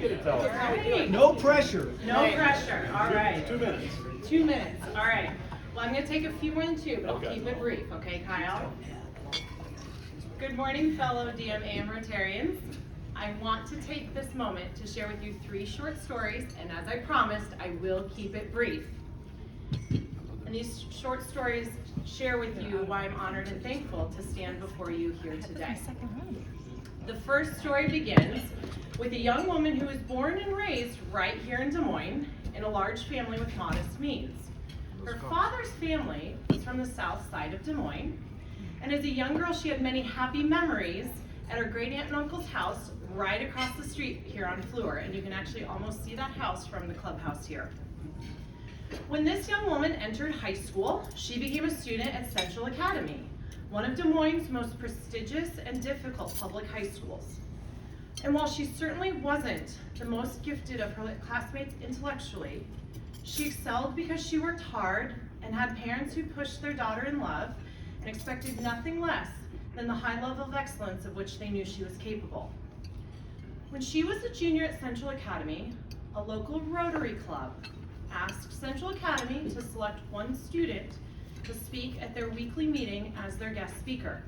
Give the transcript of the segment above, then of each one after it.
get to tell us. Right. No pressure. No pressure. All right. 2 minutes. 2 minutes. All right. Well, I'm going to take a few more than 2, but I'll Okay. keep it brief. Okay, Kyle? Good morning, fellow DMAM Rotarians. I want to take this moment to share with you 3 short stories, and as I promised, I will keep it brief. And these short stories share with you why I'm honored and thankful to stand before you here today. The first story begins with a young woman who was born and raised right here in Des Moines in a large family with modest means. Her father's family was from the south side of Des Moines, and as a young girl she had many happy memories at her great aunt and uncle's house right across the street here on Fleur, and you can actually almost see that house from the clubhouse here. When this young woman entered high school, she became a student at Central Academy, one of Des Moines' most prestigious and difficult public high schools. And while she certainly wasn't the most gifted of her classmates intellectually, she excelled because she worked hard and had parents who pushed their daughter in love and expected nothing less than the high level of excellence of which they knew she was capable. When she was a junior at Central Academy, a local Rotary Club asked Central Academy to select one student to speak at their weekly meeting as their guest speaker.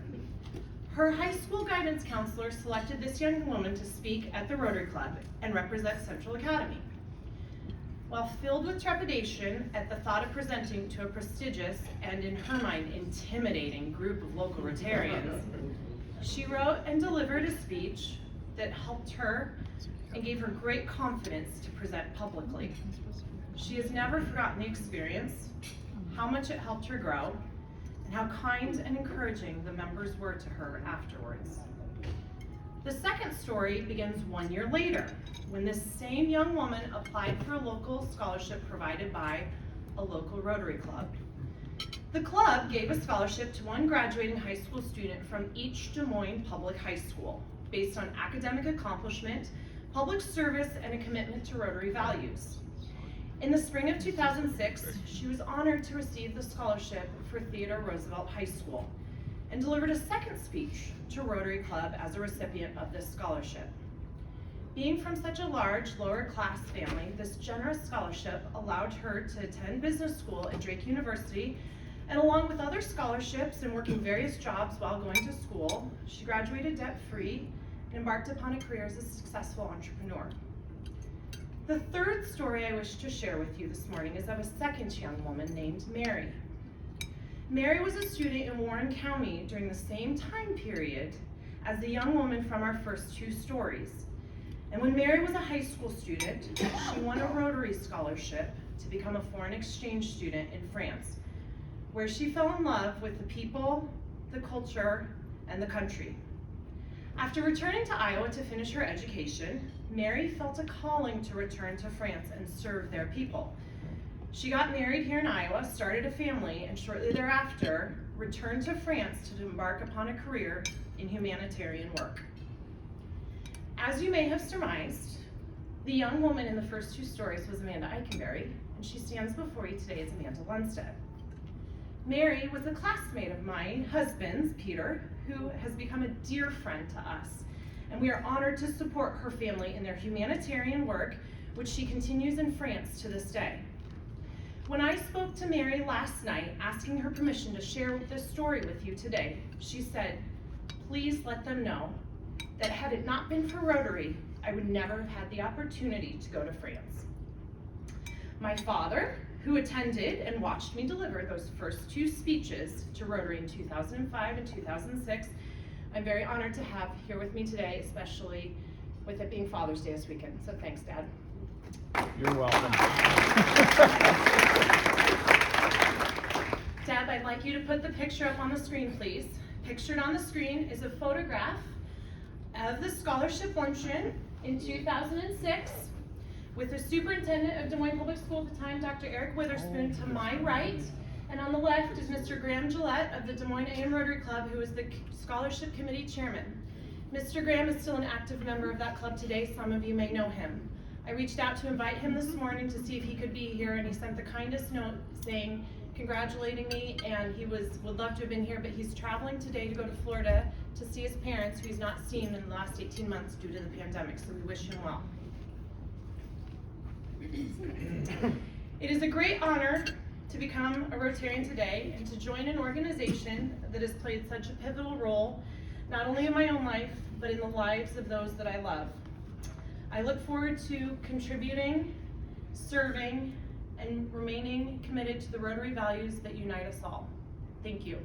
Her high school guidance counselor selected this young woman to speak at the Rotary Club and represent Central Academy. While filled with trepidation at the thought of presenting to a prestigious and, in her mind, intimidating group of local Rotarians, she wrote and delivered a speech that helped her and gave her great confidence to present publicly. She has never forgotten the experience, how much it helped her grow, and how kind and encouraging the members were to her afterwards. The second story begins 1 year later, when this same young woman applied for a local scholarship provided by a local Rotary Club. The club gave a scholarship to one graduating high school student from each Des Moines public high school, based on academic accomplishment, public service, and a commitment to Rotary values. In the spring of 2006, she was honored to receive the scholarship for Theodore Roosevelt High School and delivered a second speech to Rotary Club as a recipient of this scholarship. Being from such a large, lower class family, this generous scholarship allowed her to attend business school at Drake University, and along with other scholarships and working various jobs while going to school, she graduated debt-free and embarked upon a career as a successful entrepreneur. The third story I wish to share with you this morning is of a second young woman named Mary. Mary was a student in Warren County during the same time period as the young woman from our first 2 stories. And when Mary was a high school student, she won a Rotary scholarship to become a foreign exchange student in France, where she fell in love with the people, the culture, and the country. After returning to Iowa to finish her education, Mary felt a calling to return to France and serve their people. She got married here in Iowa, started a family, and shortly thereafter returned to France to embark upon a career in humanitarian work. As you may have surmised, the young woman in the first 2 stories was Amanda Eikenberry, and she stands before you today as Amanda Lundstedt. Mary was a classmate of my husband's, Peter, who has become a dear friend to us, and we are honored to support her family in their humanitarian work, which she continues in France to this day. When I spoke to Mary last night, asking her permission to share this story with you today, she said, "Please let them know that had it not been for Rotary, I would never have had the opportunity to go to France." My father, who attended and watched me deliver those first 2 speeches to Rotary in 2005 and 2006, I'm very honored to have here with me today, especially with it being Father's Day this weekend. So thanks, Dad. You're welcome. Dad, I'd like you to put the picture up on the screen, please. Pictured on the screen is a photograph of the scholarship luncheon in 2006 with the superintendent of Des Moines Public Schools at the time, Dr. Eric Witherspoon, to my right. And on the left is Mr. Graham Gillette of the Des Moines AM Rotary Club, who is the scholarship committee chairman. Mr. Graham is still an active member of that club today. Some of you may know him. I reached out to invite him this morning to see if he could be here, and he sent the kindest note saying, congratulating me, and he would love to have been here, but he's traveling today to go to Florida to see his parents, who he's not seen in the last 18 months due to the pandemic, so we wish him well. It is a great honor to become a Rotarian today and to join an organization that has played such a pivotal role, not only in my own life, but in the lives of those that I love. I look forward to contributing, serving, and remaining committed to the Rotary values that unite us all. Thank you.